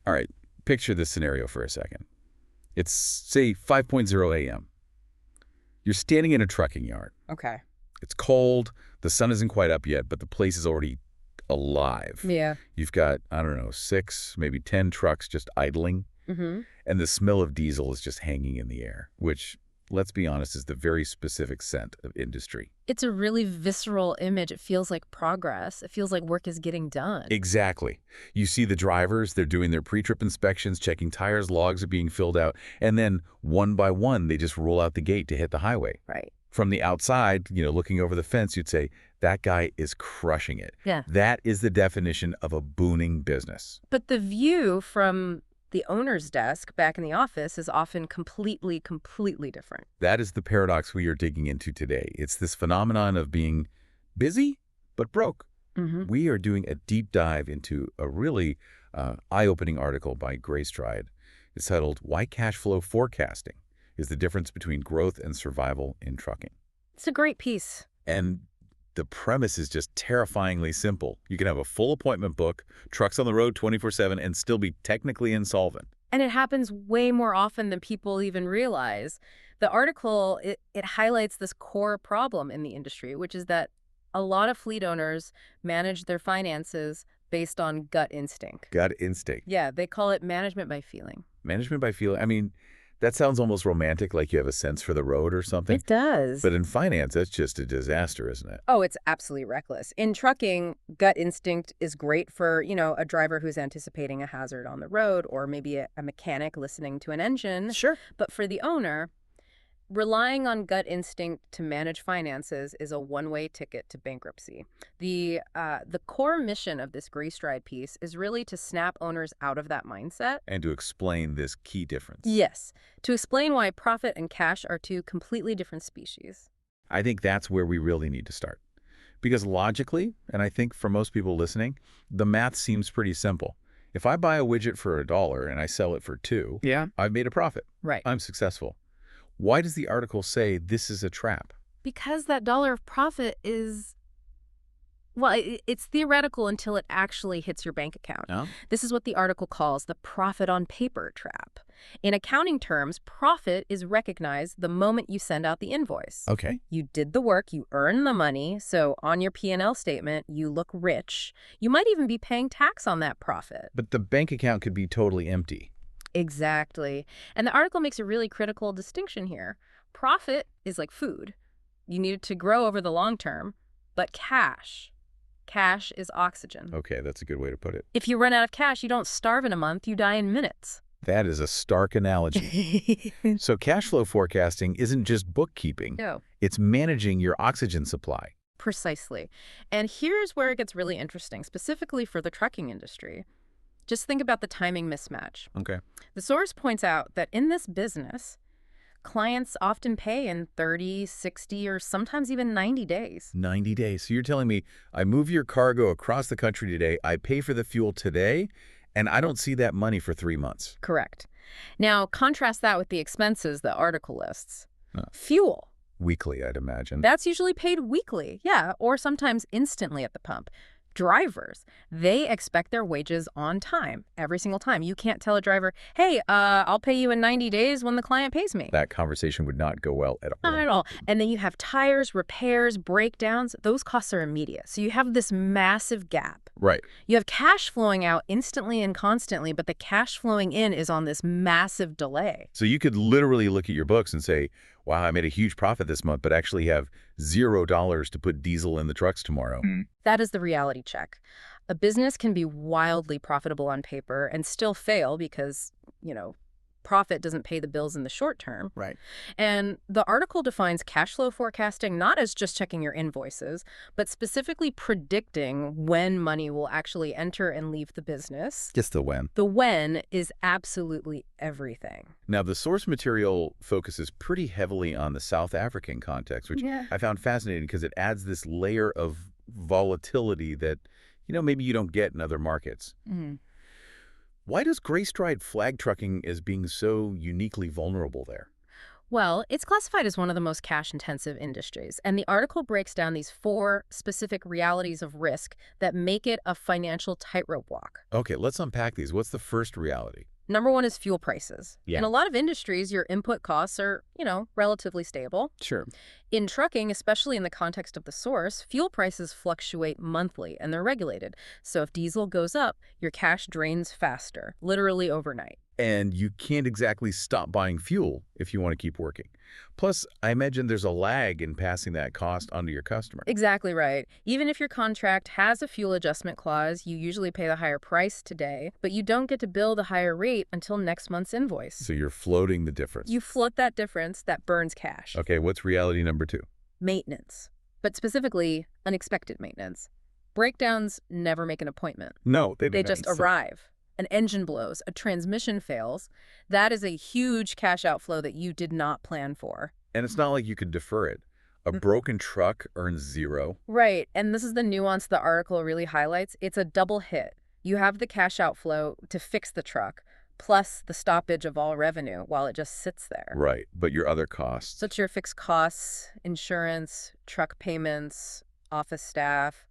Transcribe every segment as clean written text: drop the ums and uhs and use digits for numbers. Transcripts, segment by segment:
All right, picture this scenario for a second. It's, say, 5:00 a.m. You're standing in a trucking yard. Okay. It's cold, the sun isn't quite up yet, but the place is already alive. Yeah. You've got, I don't know, 6, maybe 10 trucks just idling, and the smell of diesel is just hanging in the air, which, let's be honest, is the very specific scent of industry. It's a really visceral image. It feels like progress. It feels like work is getting done. Exactly. You see the drivers, they're doing their pre-trip inspections, checking tires, logs are being filled out, and then one by one, they just roll out the gate to hit the highway. Right. From the outside, looking over the fence, you'd say, that guy is crushing it. Yeah. That is the definition of a booming business. But the view from the owner's desk back in the office is often completely different. That is the paradox we are digging into today. It's this phenomenon of being busy but broke. We are doing a deep dive into a really eye-opening article by Greystride. It's titled, Why Cash Flow Forecasting is the Difference Between Growth and Survival in Trucking. It's a great piece. And the premise is just terrifyingly simple. You can have a full appointment book, trucks on the road 24/7, and still be technically insolvent. And it happens way more often than people even realize. The article, it highlights this core problem in the industry, which is that a lot of fleet owners manage their finances based on gut instinct. Gut instinct. Yeah, they call it management by feeling. Management by feeling. I mean, that sounds almost romantic, like you have a sense for the road or something. It does. But in finance, that's just a disaster, isn't it? Oh, it's absolutely reckless. In trucking, gut instinct is great for, a driver who's anticipating a hazard on the road, or maybe a mechanic listening to an engine. Sure. But for the owner, relying on gut instinct to manage finances is a one-way ticket to bankruptcy. The core mission of this Greystride piece is really to snap owners out of that mindset. And to explain this key difference. Yes, to explain why profit and cash are two completely different species. I think that's where we really need to start. Because logically, and I think for most people listening, the math seems pretty simple. If I buy a widget for $1 and I sell it for $2, I've made a profit. Right. I'm successful. Why does the article say this is a trap? Because that dollar of profit is, well, it's theoretical until it actually hits your bank account. Oh? This is what the article calls the profit on paper trap. In accounting terms, profit is recognized the moment you send out the invoice. Okay. You did the work, you earned the money, so on your P&L statement, you look rich. You might even be paying tax on that profit. But the bank account could be totally empty. Exactly. And the article makes a really critical distinction here. Profit is like food. You need it to grow over the long term. But cash is oxygen. Okay, that's a good way to put it. If you run out of cash, you don't starve in a month, you die in minutes. That is a stark analogy. So cash flow forecasting isn't just bookkeeping. No. It's managing your oxygen supply. Precisely. And here's where it gets really interesting, specifically for the trucking industry. Just think about the timing mismatch. Okay. The source points out that in this business, clients often pay in 30, 60, or sometimes even 90 days. 90 days. So you're telling me I move your cargo across the country today, I pay for the fuel today, and I don't see that money for 3 months. Correct. Now, contrast that with the expenses the article lists. Fuel. Weekly, I'd imagine. That's usually paid weekly, yeah, or sometimes instantly at the pump. Drivers, they expect their wages on time, every single time. You can't tell a driver, hey, I'll pay you in 90 days when the client pays me. That conversation would not go well at all. Not at all. And then you have tires, repairs, breakdowns. Those costs are immediate. So you have this massive gap. Right. You have cash flowing out instantly and constantly, but the cash flowing in is on this massive delay. So you could literally look at your books and say, wow, I made a huge profit this month, but actually have $0 to put diesel in the trucks tomorrow. That is the reality check. A business can be wildly profitable on paper and still fail because, profit doesn't pay the bills in the short term. Right. And the article defines cash flow forecasting not as just checking your invoices, but specifically predicting when money will actually enter and leave the business. Just the when. The when is absolutely everything. Now, the source material focuses pretty heavily on the South African context, which I found fascinating because it adds this layer of volatility that, maybe you don't get in other markets. Why does Greystride flag trucking as being so uniquely vulnerable there? Well, it's classified as one of the most cash-intensive industries, and the article breaks down these 4 specific realities of risk that make it a financial tightrope walk. Okay, let's unpack these. What's the first reality? Number 1 is fuel prices. Yeah. In a lot of industries, your input costs are, relatively stable. Sure. In trucking, especially in the context of the source, fuel prices fluctuate monthly and they're regulated. So if diesel goes up, your cash drains faster, literally overnight. And you can't exactly stop buying fuel if you want to keep working. Plus, I imagine there's a lag in passing that cost onto your customer. Exactly right. Even if your contract has a fuel adjustment clause, you usually pay the higher price today, but you don't get to bill the higher rate until next month's invoice. So you're floating the difference. You float that difference that burns cash. Okay, what's reality number 2? Maintenance, but specifically unexpected maintenance. Breakdowns never make an appointment. No, They just arrive. An engine blows, a transmission fails. That is a huge cash outflow that you did not plan for. And it's not like you could defer it. A broken truck earns 0. Right, and this is the nuance the article really highlights. It's a double hit. You have the cash outflow to fix the truck, plus the stoppage of all revenue while it just sits there. Right, but your other costs. So it's your fixed costs, insurance, truck payments, office staff.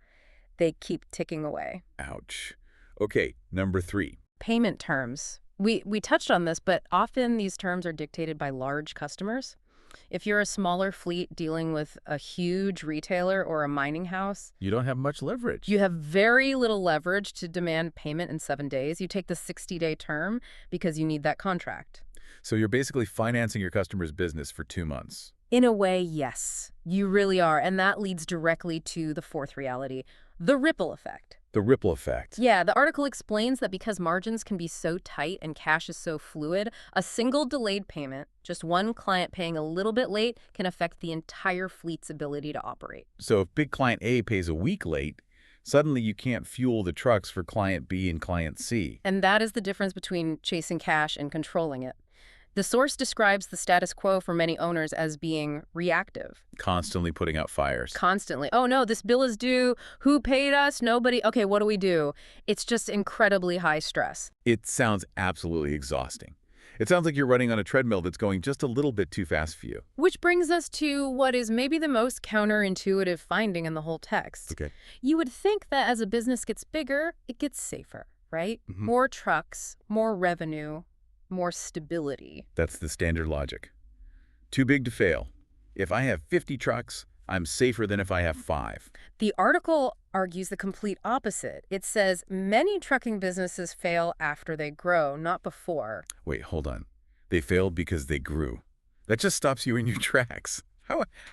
They keep ticking away. Ouch. Okay, number 3. Payment terms. We touched on this, but often these terms are dictated by large customers. If you're a smaller fleet dealing with a huge retailer or a mining house, You don't have much leverage. you have very little leverage to demand payment in 7 days. You take the 60-day term because you need that contract. So you're basically financing your customer's business for 2 months. In a way, yes, you really are. And that leads directly to the 4th reality, the ripple effect. The ripple effect. Yeah, the article explains that because margins can be so tight and cash is so fluid, a single delayed payment, just one client paying a little bit late, can affect the entire fleet's ability to operate. So if big client A pays a week late, suddenly you can't fuel the trucks for client B and client C. And that is the difference between chasing cash and controlling it. The source describes the status quo for many owners as being reactive. Constantly putting out fires. Constantly. Oh no, this bill is due. Who paid us? Nobody. Okay, what do we do? It's just incredibly high stress. It sounds absolutely exhausting. It sounds like you're running on a treadmill that's going just a little bit too fast for you. Which brings us to what is maybe the most counterintuitive finding in the whole text. Okay. You would think that as a business gets bigger, it gets safer, right? More trucks, more revenue, more stability. That's the standard logic. Too big to fail. If I have 50 trucks, I'm safer than if I have 5. The article argues the complete opposite. It says many trucking businesses fail after they grow, not before. Wait, hold on. They failed because they grew. That just stops you in your tracks.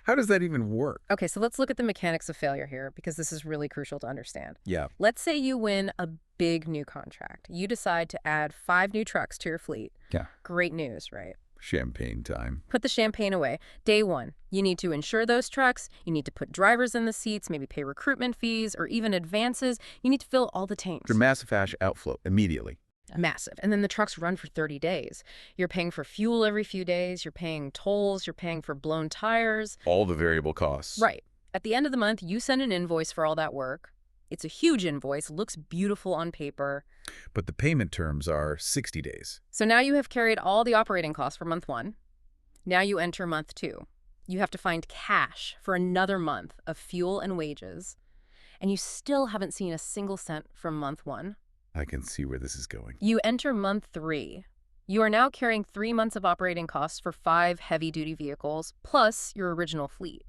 How does that even work? Okay, so let's look at the mechanics of failure here, because this is really crucial to understand. Yeah. Let's say you win a big new contract. You decide to add 5 new trucks to your fleet. Yeah. Great news, right? Champagne time. Put the champagne away. Day 1, you need to insure those trucks. You need to put drivers in the seats, maybe pay recruitment fees or even advances. You need to fill all the tanks. Your massive cash outflow immediately. Massive. And then the trucks run for 30 days. You're paying for fuel every few days. You're paying tolls. You're paying for blown tires. All the variable costs. Right. At the end of the month, you send an invoice for all that work. It's a huge invoice, looks beautiful on paper. But the payment terms are 60 days. So now you have carried all the operating costs for month 1. Now you enter month 2. You have to find cash for another month of fuel and wages. And you still haven't seen a single cent from month 1. I can see where this is going. You enter month 3. You are now carrying 3 months of operating costs for 5 heavy-duty vehicles, plus your original fleet.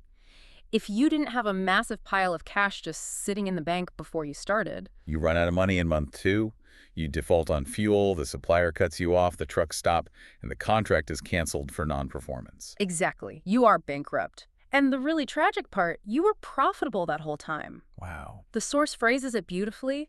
If you didn't have a massive pile of cash just sitting in the bank before you started... You run out of money in month 2, you default on fuel, the supplier cuts you off, the trucks stop, and the contract is canceled for non-performance. Exactly. You are bankrupt. And the really tragic part, you were profitable that whole time. Wow. The source phrases it beautifully.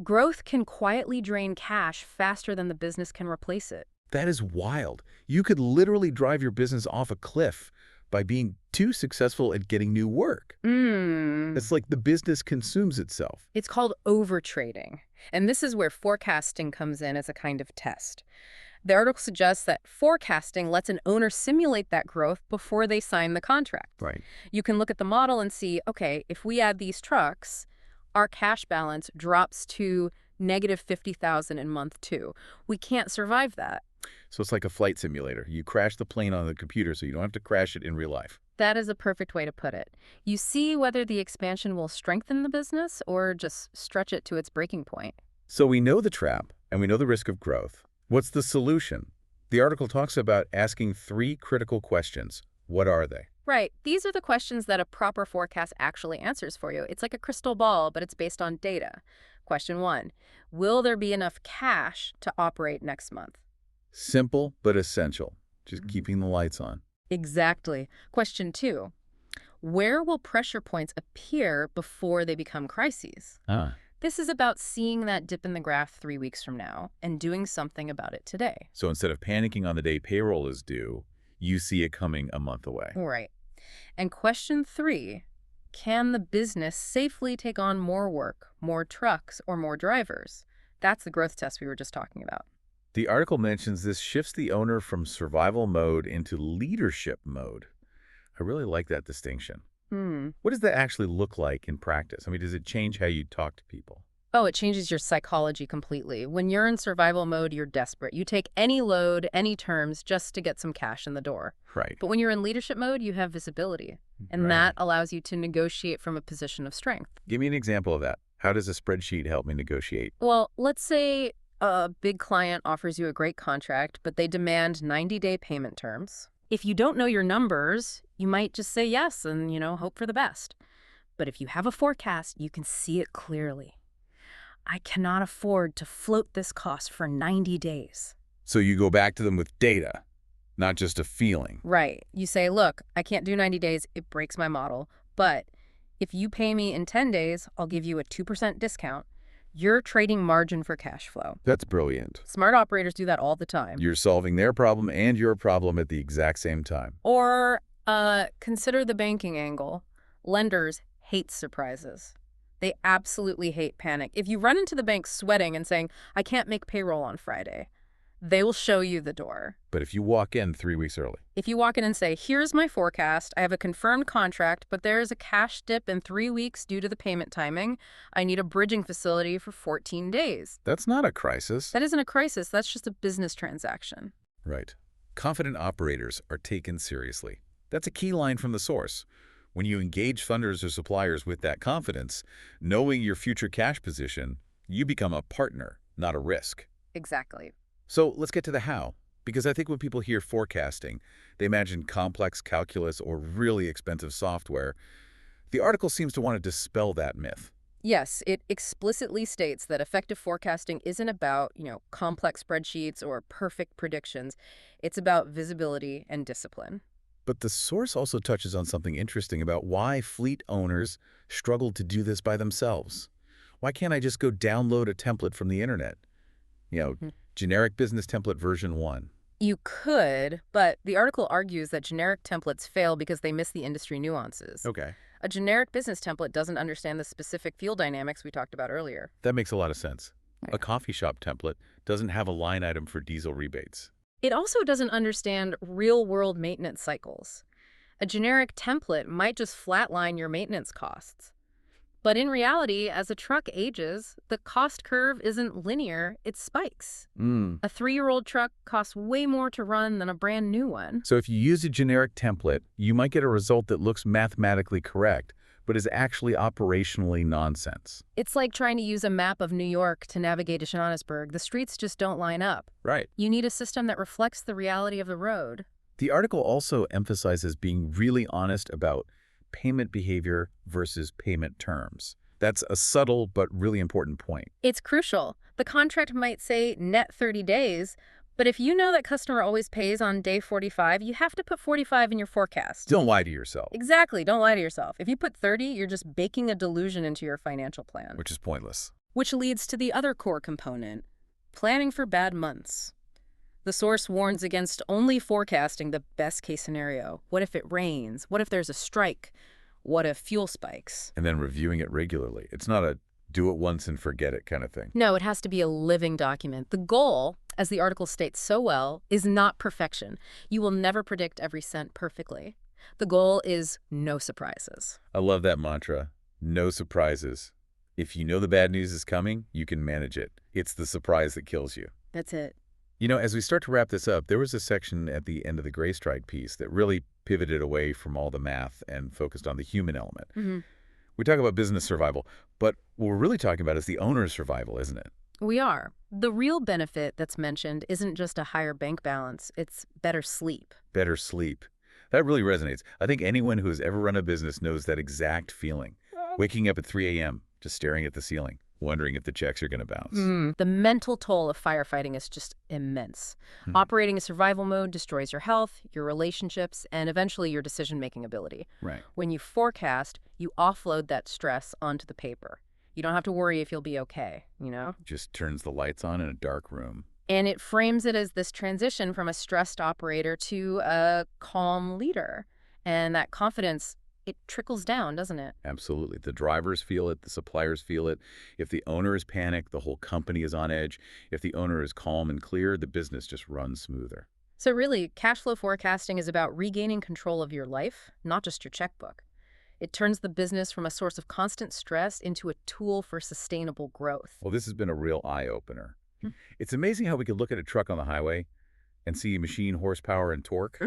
Growth can quietly drain cash faster than the business can replace it. That is wild. You could literally drive your business off a cliff by being too successful at getting new work. It's like the business consumes itself. It's called overtrading. And this is where forecasting comes in as a kind of test. The article suggests that forecasting lets an owner simulate that growth before they sign the contract. Right. You can look at the model and see, okay, if we add these trucks, our cash balance drops to negative 50,000 in month 2. We can't survive that. So it's like a flight simulator. You crash the plane on the computer so you don't have to crash it in real life. That is a perfect way to put it. You see whether the expansion will strengthen the business or just stretch it to its breaking point. So we know the trap and we know the risk of growth. What's the solution? The article talks about asking 3 critical questions. What are they? Right. These are the questions that a proper forecast actually answers for you. It's like a crystal ball, but it's based on data. Question 1, will there be enough cash to operate next month? Simple but essential. Just keeping the lights on. Exactly. Question 2, where will pressure points appear before they become crises? This is about seeing that dip in the graph 3 weeks from now and doing something about it today. So instead of panicking on the day payroll is due, you see it coming a month away. Right. And question 3, can the business safely take on more work, more trucks, or more drivers? That's the growth test we were just talking about. The article mentions this shifts the owner from survival mode into leadership mode. I really like that distinction. What does that actually look like in practice? I mean, does it change how you talk to people? Oh, it changes your psychology completely. When you're in survival mode, you're desperate. You take any load, any terms, just to get some cash in the door. Right. But when you're in leadership mode, you have visibility. And that allows you to negotiate from a position of strength. Give me an example of that. How does a spreadsheet help me negotiate? Well, let's say a big client offers you a great contract, but they demand 90-day payment terms. If you don't know your numbers, you might just say yes and, hope for the best. But if you have a forecast, you can see it clearly. I cannot afford to float this cost for 90 days. So you go back to them with data, not just a feeling. Right. You say, look, I can't do 90 days. It breaks my model. But if you pay me in 10 days, I'll give you a 2% discount. You're trading margin for cash flow. That's brilliant. Smart operators do that all the time. You're solving their problem and your problem at the exact same time. Or consider the banking angle. Lenders hate surprises. They absolutely hate panic. If you run into the bank sweating and saying, I can't make payroll on Friday, they will show you the door. But if you walk in 3 weeks early? If you walk in and say, here's my forecast, I have a confirmed contract, but there is a cash dip in 3 weeks due to the payment timing. I need a bridging facility for 14 days. That's not a crisis. That isn't a crisis. That's just a business transaction. Right. Confident operators are taken seriously. That's a key line from the source. When you engage funders or suppliers with that confidence, knowing your future cash position, you become a partner, not a risk. Exactly. So let's get to the how, because I think when people hear forecasting, they imagine complex calculus or really expensive software. The article seems to want to dispel that myth. Yes, it explicitly states that effective forecasting isn't about, complex spreadsheets or perfect predictions. It's about visibility and discipline. But the source also touches on something interesting about why fleet owners struggle to do this by themselves. Why can't I just go download a template from the internet? Generic business template version 1. You could, but the article argues that generic templates fail because they miss the industry nuances. Okay. A generic business template doesn't understand the specific fuel dynamics we talked about earlier. That makes a lot of sense. Right. A coffee shop template doesn't have a line item for diesel rebates. It also doesn't understand real-world maintenance cycles. A generic template might just flatline your maintenance costs. But in reality, as a truck ages, the cost curve isn't linear, it spikes. A 3-year-old truck costs way more to run than a brand new one. So if you use a generic template, you might get a result that looks mathematically correct, but is actually operationally nonsense. It's like trying to use a map of New York to navigate to Johannesburg. The streets just don't line up. Right. You need a system that reflects the reality of the road. The article also emphasizes being really honest about payment behavior versus payment terms. That's a subtle but really important point. It's crucial. The contract might say net 30 days, but if you know that customer always pays on day 45, you have to put 45 in your forecast. Don't lie to yourself. Exactly. Don't lie to yourself. If you put 30, you're just baking a delusion into your financial plan. Which is pointless. Which leads to the other core component, planning for bad months. The source warns against only forecasting the best-case scenario. What if it rains? What if there's a strike? What if fuel spikes? And then reviewing it regularly. It's not a do it once and forget it kind of thing. No, it has to be a living document. The goal, as the article states so well, is not perfection. You will never predict every cent perfectly. The goal is no surprises. I love that mantra. No surprises. If you know the bad news is coming, you can manage it. It's the surprise that kills you. That's it. As we start to wrap this up, there was a section at the end of the Greystride piece that really pivoted away from all the math and focused on the human element. We talk about business survival, but what we're really talking about is the owner's survival, isn't it? We are. The real benefit that's mentioned isn't just a higher bank balance, it's better sleep. Better sleep. That really resonates. I think anyone who has ever run a business knows that exact feeling. Waking up at 3 a.m., just staring at the ceiling, wondering if the checks are going to bounce. The mental toll of firefighting is just immense. Operating in survival mode destroys your health, your relationships, and eventually your decision-making ability. Right. When you forecast, you offload that stress onto the paper. You don't have to worry if you'll be okay, Just turns the lights on in a dark room. And it frames it as this transition from a stressed operator to a calm leader. And that confidence, it trickles down, doesn't it? Absolutely. The drivers feel it. The suppliers feel it. If the owner is panicked, the whole company is on edge. If the owner is calm and clear, the business just runs smoother. So really, cash flow forecasting is about regaining control of your life, not just your checkbook. It turns the business from a source of constant stress into a tool for sustainable growth. Well, this has been a real eye-opener. It's amazing how we could look at a truck on the highway and see machine horsepower and torque,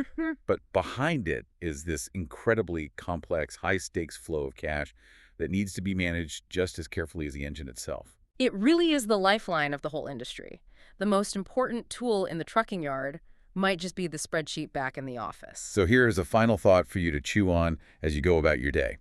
but behind it is this incredibly complex, high-stakes flow of cash that needs to be managed just as carefully as the engine itself. It really is the lifeline of the whole industry. The most important tool in the trucking yard might just be the spreadsheet back in the office. So here's a final thought for you to chew on as you go about your day.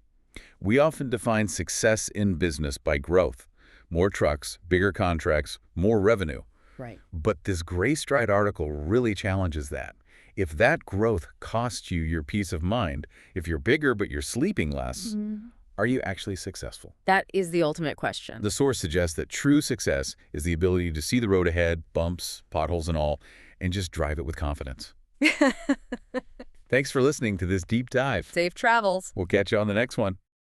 We often define success in business by growth. More trucks, bigger contracts, more revenue. Right. But this Greystride article really challenges that. If that growth costs you your peace of mind, if you're bigger but you're sleeping less, are you actually successful? That is the ultimate question. The source suggests that true success is the ability to see the road ahead, bumps, potholes and all, and just drive it with confidence. Thanks for listening to this deep dive. Safe travels. We'll catch you on the next one.